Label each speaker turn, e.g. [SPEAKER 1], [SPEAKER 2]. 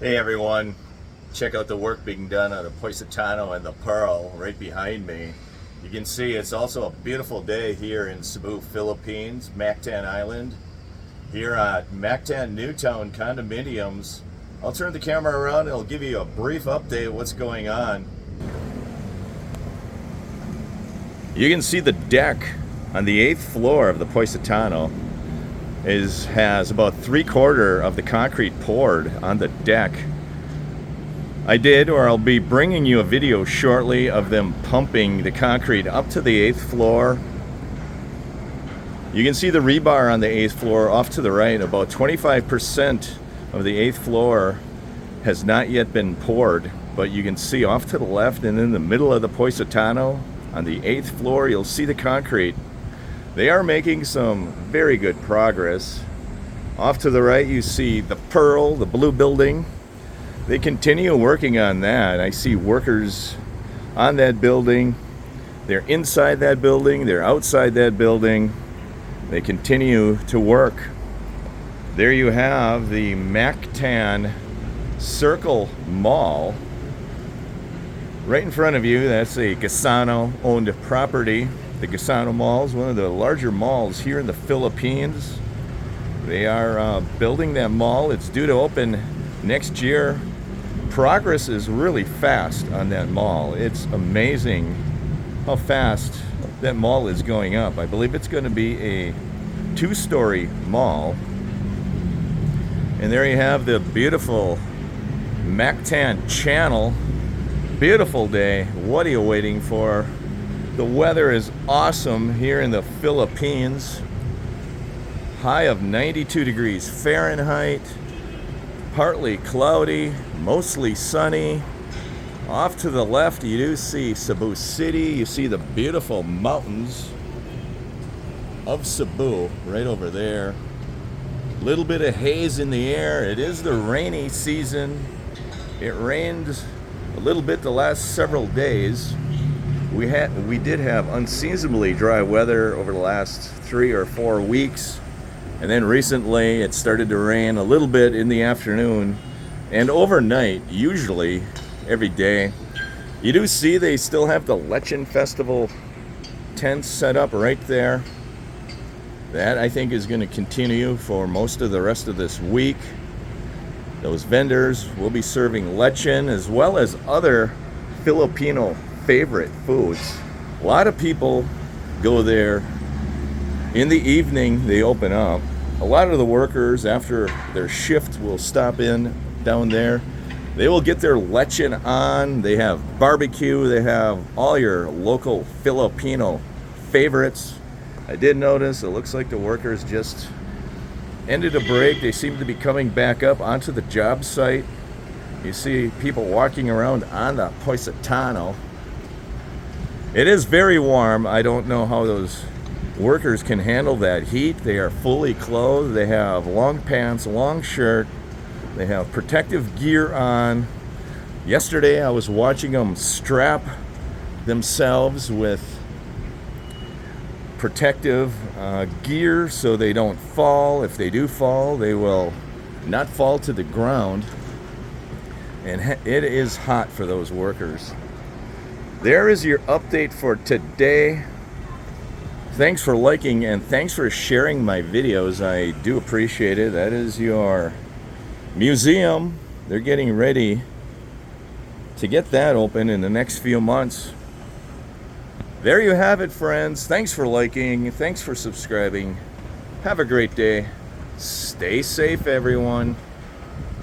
[SPEAKER 1] Hey everyone, check out the work being done on the Positano and the Pearl right behind me. You can see it's also a beautiful day here in Cebu, Philippines, Mactan Island. Here at Mactan Newtown condominiums. I'll turn the camera around and I'll give you a brief update of what's going on. You can see the deck on the 8th floor of the Positano has about 3/4 of the concrete poured on the deck. I'll be bringing you a video shortly of them pumping the concrete up to the 8th floor. You can see the rebar on the 8th floor off to the right. About 25% of the 8th floor has not yet been poured, but you can see off to the left and in the middle of the Positano on the 8th floor, you'll see the concrete. They are making some very good progress. Off to the right, you see the Pearl, the blue building. They continue working on that. I see workers on that building. They're inside that building. They're outside that building. They continue to work. There you have the Mactan Circle Mall. Right in front of you, that's a Gasano-owned property. The Gasano Mall is one of the larger malls here in the Philippines. They are building that mall. It's due to open next year. Progress is really fast on that mall. It's amazing how fast that mall is going up. I believe it's going to be a 2-story mall. And there you have the beautiful Mactan Channel. Beautiful day. What are you waiting for? The weather is awesome here in the Philippines. High of 92 degrees Fahrenheit. Partly cloudy, mostly sunny. Off to the left, you do see Cebu City. You see the beautiful mountains of Cebu right over there. A little bit of haze in the air. It is the rainy season. It rained a little bit the last several days. We did have unseasonably dry weather over the last 3 or 4 weeks, and then recently it started to rain a little bit in the afternoon and overnight, usually every day. You do see they still have the Lechon Festival tents set up right there. That I think is going to continue for most of the rest of this week. Those vendors will be serving lechon as well as other Filipino favorite foods. A lot of people go there in the evening. They open up. A lot of the workers after their shift will stop in down there. They will get their lechon on. They have barbecue. They have all your local Filipino favorites. I did notice it looks like the workers just ended a break. They seem to be coming back up onto the job site. You see people walking around on the Positano. It is very warm. I don't know how those workers can handle that heat. They are fully clothed. They have long pants, long shirt. They have protective gear on. Yesterday I was watching them strap themselves with protective gear so they don't fall. If they do fall, they will not fall to the ground. And it is hot for those workers. There is your update for today. Thanks for liking and thanks for sharing my videos. I do appreciate it. That is your museum. They're getting ready to get that open in the next few months. There you have it, friends. Thanks for liking. Thanks for subscribing. Have a great day. Stay safe, everyone.